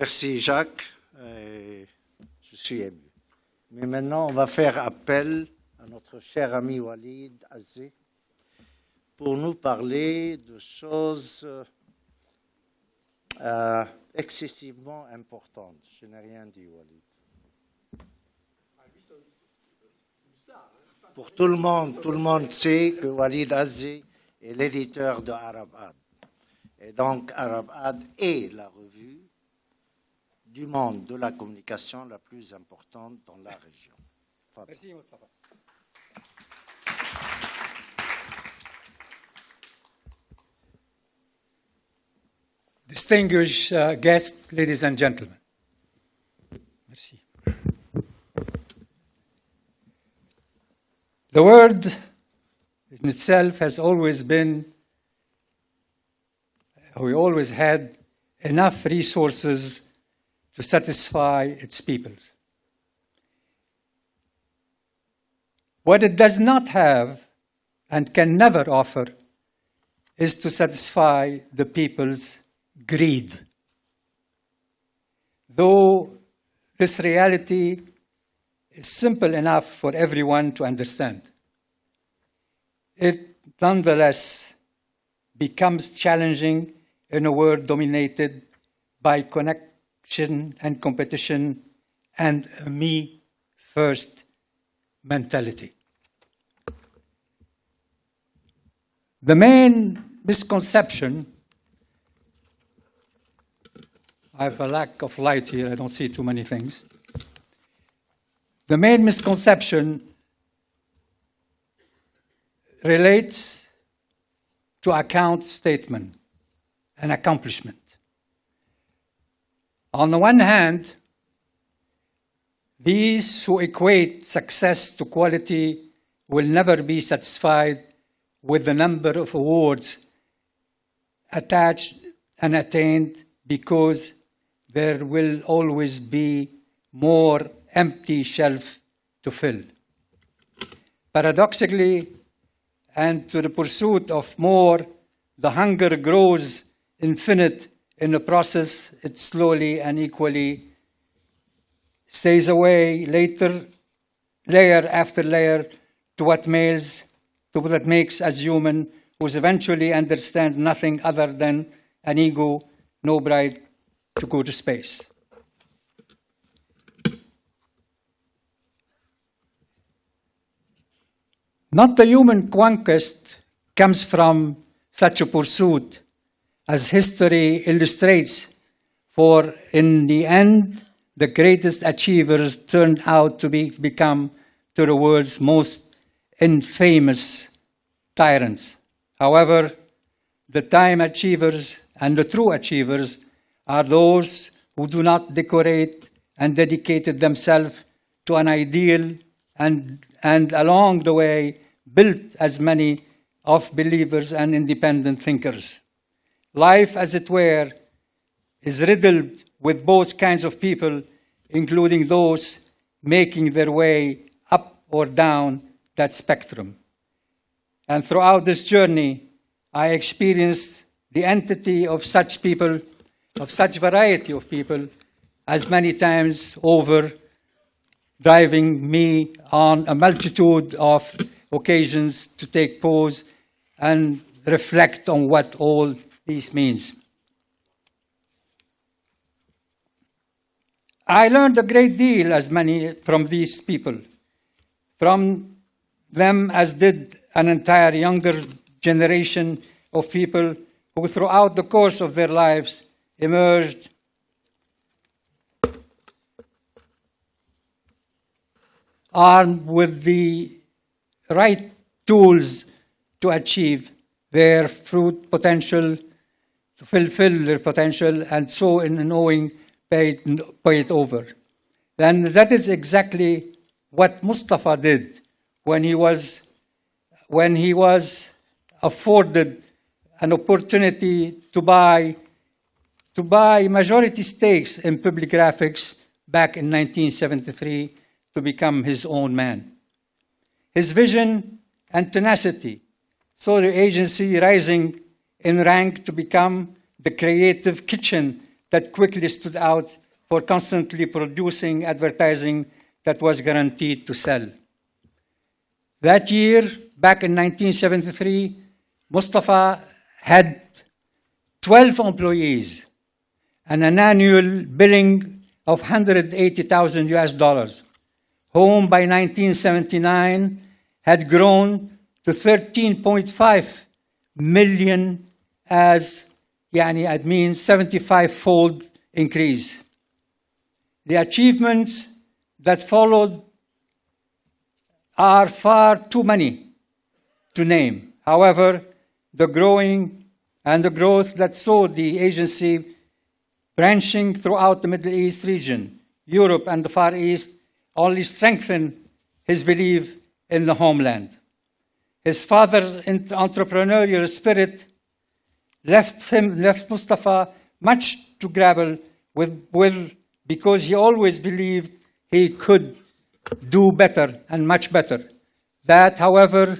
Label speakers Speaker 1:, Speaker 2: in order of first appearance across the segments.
Speaker 1: Merci Jacques, je suis ému. Mais maintenant, on va faire appel à notre cher ami Walid Azzi pour nous parler de choses excessivement importantes. Je n'ai rien dit, Walid. Pour tout le monde sait que Walid Azzi est l'éditeur de Arab-Ad. Et donc, Arab-Ad est la revue du monde de la communication la plus importante dans la région.
Speaker 2: Merci, Mustapha. Distinguished guests, ladies and gentlemen. Merci. The world in itself has always been, we always had enough resources to satisfy its peoples. What it does not have and can never offer is to satisfy the people's greed. Though this reality is simple enough for everyone to understand, it nonetheless becomes challenging in a world dominated by connection and competition and a me-first mentality. The main misconception, I have a lack of light here, I don't see too many things. The main misconception relates to account statement and accomplishment. On the one hand, these who equate success to quality will never be satisfied with the number of awards attached and attained, because there will always be more empty shelf to fill. Paradoxically, and to the pursuit of more, the hunger grows infinite. In the process, it slowly and equally stays away later, layer after layer, to what makes us human, who eventually understand nothing other than an ego, no bride to go to space. Not the human conquest comes from such a pursuit, as history illustrates, for in the end, the greatest achievers turned out to become to the world's most infamous tyrants. However, the time achievers and the true achievers are those who do not decorate and dedicated themselves to an ideal and along the way built as many of believers and independent thinkers. Life, as it were, is riddled with both kinds of people, including those making their way up or down that spectrum. And throughout this journey, I experienced the entity of such people, of such variety of people, as many times over, driving me on a multitude of occasions to take pause and reflect on what all this means. I learned a great deal from these people, from them as did an entire younger generation of people who throughout the course of their lives emerged armed with the right tools to achieve their fruit potential, to fulfill their potential, and so in knowing pay it over. Then that is exactly what Mustapha did when he was afforded an opportunity to buy majority stakes in Publi-Graphics back in 1973 to become his own man. His vision and tenacity saw the agency rising in rank to become the creative kitchen that quickly stood out for constantly producing advertising that was guaranteed to sell. That year, back in 1973, Mustapha had 12 employees and an annual billing of 180,000 US dollars, whom by 1979 had grown to 13.5 million as, it means 75-fold increase. The achievements that followed are far too many to name. However, the growth that saw the agency branching throughout the Middle East region, Europe and the Far East, only strengthened his belief in the homeland. His father's entrepreneurial spirit left Mustapha much to grapple with because he always believed he could do better and much better. That, however,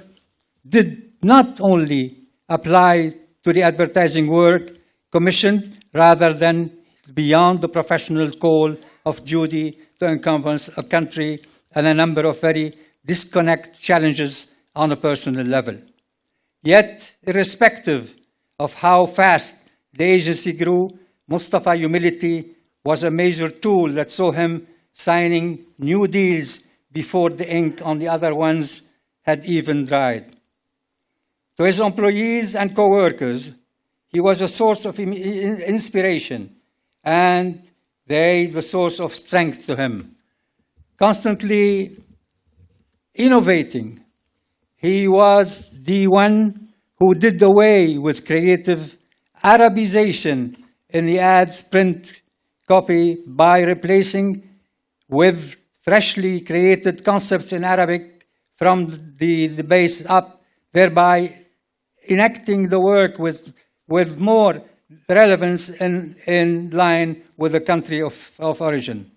Speaker 2: did not only apply to the advertising work commissioned, rather than beyond the professional call of duty to encompass a country and a number of very disconnect challenges on a personal level. Yet, irrespective of how fast the agency grew, Mustapha's humility was a major tool that saw him signing new deals before the ink on the other ones had even dried. To his employees and co-workers, he was a source of inspiration and they the source of strength to him. Constantly innovating, he was the one who did away with creative Arabization in the ad's print copy by replacing with freshly created concepts in Arabic from the base up, thereby enacting the work with more relevance in line with the country of origin.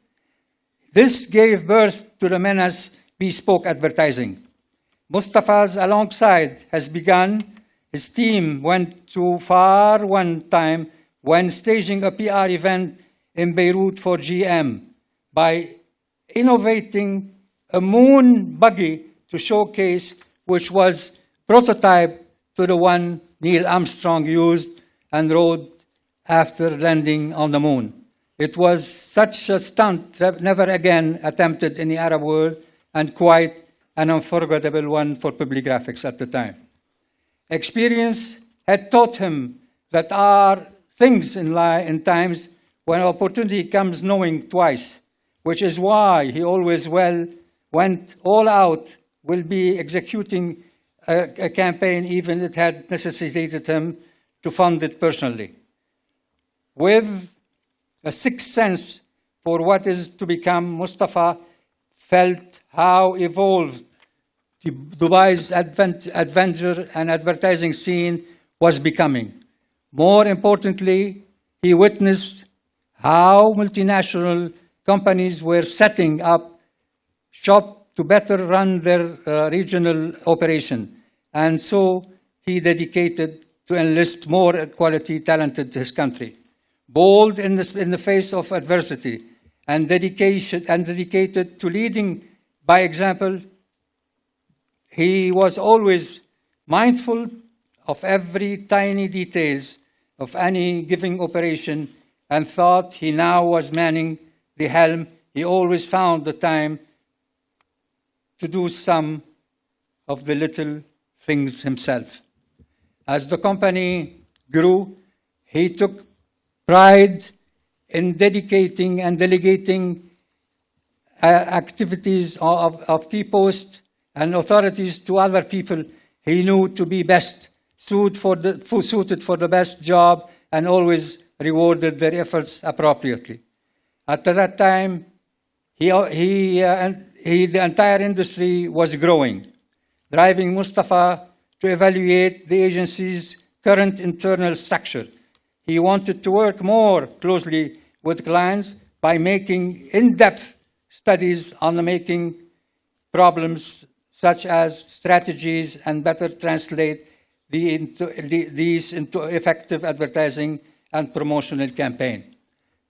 Speaker 2: This gave birth to the menace bespoke advertising. Mustapha's alongside has begun. His team went too far one time when staging a PR event in Beyrouth for GM by innovating a moon buggy to showcase, which was prototype to the one Neil Armstrong used and rode after landing on the moon. It was such a stunt never again attempted in the Arab world, and quite an unforgettable one for Publi-Graphics at the time. Experience had taught him that there are things in times when opportunity comes knowing twice, which is why he always went all out, will be executing a campaign even it had necessitated him to fund it personally. With a sixth sense for what is to become, Mustapha felt how evolved Dubai's adventure and advertising scene was becoming. More importantly, he witnessed how multinational companies were setting up shop to better run their regional operation, and so he dedicated to enlist more quality talented to his country. Bold in the face of adversity and dedicated to leading by example, he was always mindful of every tiny details of any given operation and thought he now was manning the helm. He always found the time to do some of the little things himself. As the company grew, he took pride in dedicating and delegating activities of key posts and authorities to other people he knew to be best suited for the best job, and always rewarded their efforts appropriately. At that time, the entire industry was growing, driving Mustapha to evaluate the agency's current internal structure. He wanted to work more closely with clients by making in-depth studies on the making problems such as strategies and better translate these into effective advertising and promotional campaign.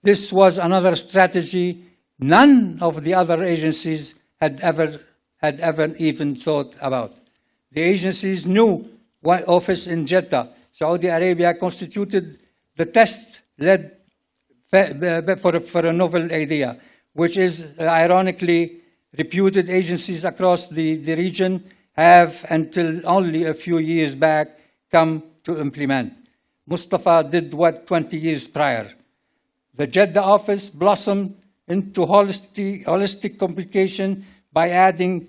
Speaker 2: This was another strategy none of the other agencies had ever even thought about. The agency's new office in Jeddah, Saudi Arabia, constituted the test led for a novel idea, which is ironically reputed agencies across the region have, until only a few years back, come to implement. Mustapha did what 20 years prior. The Jeddah office blossomed into holistic communication by adding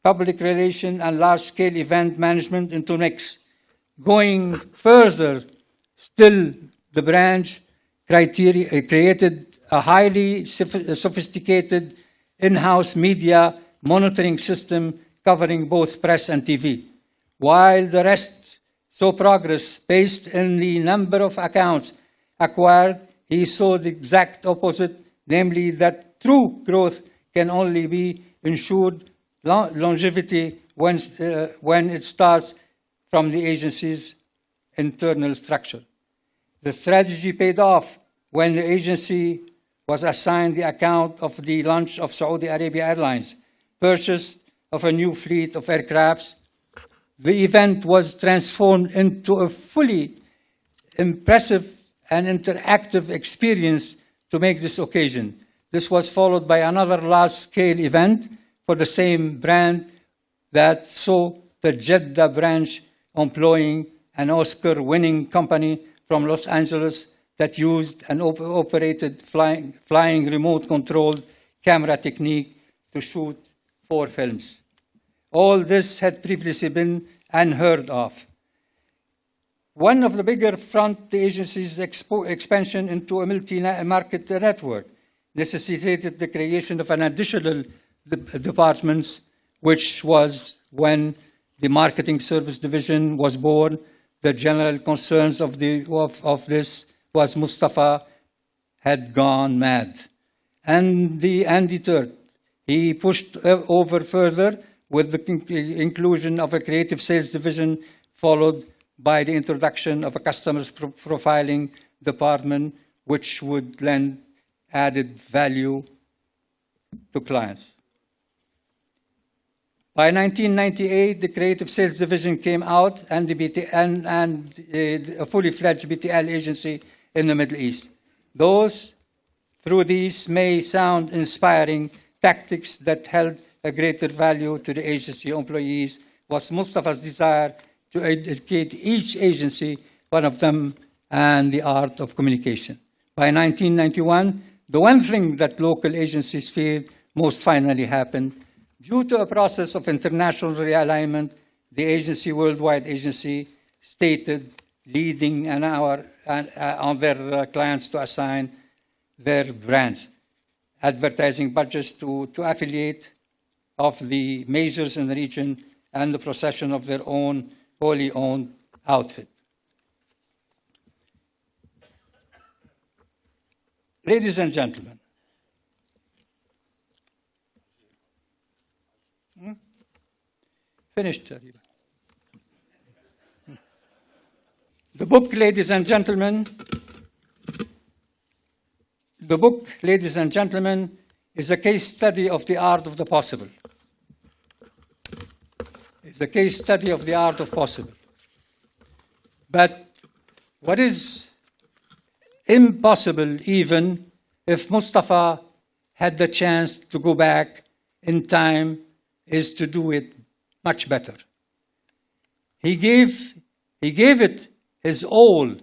Speaker 2: public relation and large-scale event management into mix. Going further, still the branch created a highly sophisticated in-house media monitoring system covering both press and TV. While the rest saw progress based on the number of accounts acquired, he saw the exact opposite, namely that true growth can only be ensured longevity when it starts from the agency's internal structure. The strategy paid off when the agency was assigned the account of the launch of Saudi Arabia Airlines, purchase of a new fleet of aircrafts. The event was transformed into a fully impressive and interactive experience to make this occasion. This was followed by another large-scale event for the same brand that saw the Jeddah branch employing an Oscar-winning company from Los Angeles that used an operated flying remote-controlled camera technique to shoot 4 films. All this had previously been unheard of. One of the bigger front the agency's expansion into a multi-market network necessitated the creation of an additional department, which was when the marketing service division was born. The general concerns of this was Mustapha had gone mad and deterred. He pushed over further with the inclusion of a creative sales division, followed by the introduction of a customer's profiling department, which would lend added value to clients. By 1998, the creative sales division came out and a fully fledged BTL agency in the Middle East. Through these may sound inspiring tactics that held a greater value to the agency employees was Mustapha's desire to educate each agency, one of them, and the art of communication. By 1991, the one thing that local agencies feared most finally happened. Due to a process of international realignment, the agency, worldwide agency, stated leading an hour on their clients to assign their brands, advertising budgets to affiliate of the majors in the region and the procession of their own wholly owned outfit. Ladies and gentlemen, finished. The book, ladies and gentlemen, is a case study of the art of the possible. It's a case study of the art of possible. But what is impossible, even if Mustapha had the chance to go back in time, is to do it much better. He gave it his all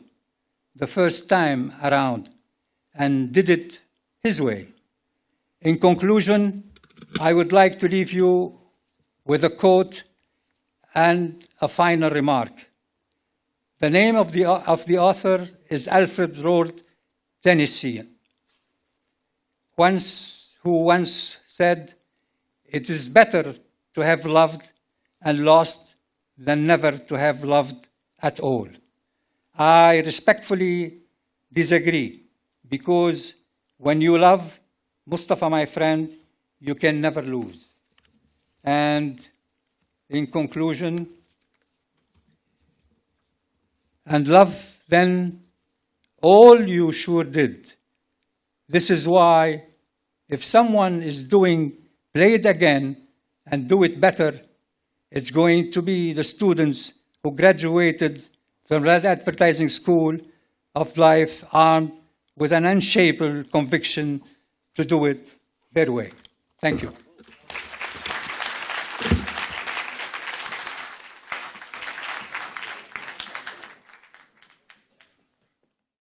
Speaker 2: the first time around and did it his way. In conclusion, I would like to leave you with a quote and a final remark. The name of the author is Alfred Lord Tennyson, who once said, "It is better to have loved and lost than never to have loved at all." I respectfully disagree, because when you love, Mustapha, my friend, you can never lose. And in conclusion, and love then, all you sure did This is why if someone is doing play it again and do it better, it's going to be the students who graduated from that advertising school of life armed with an unshakable conviction to do it their way. Thank you.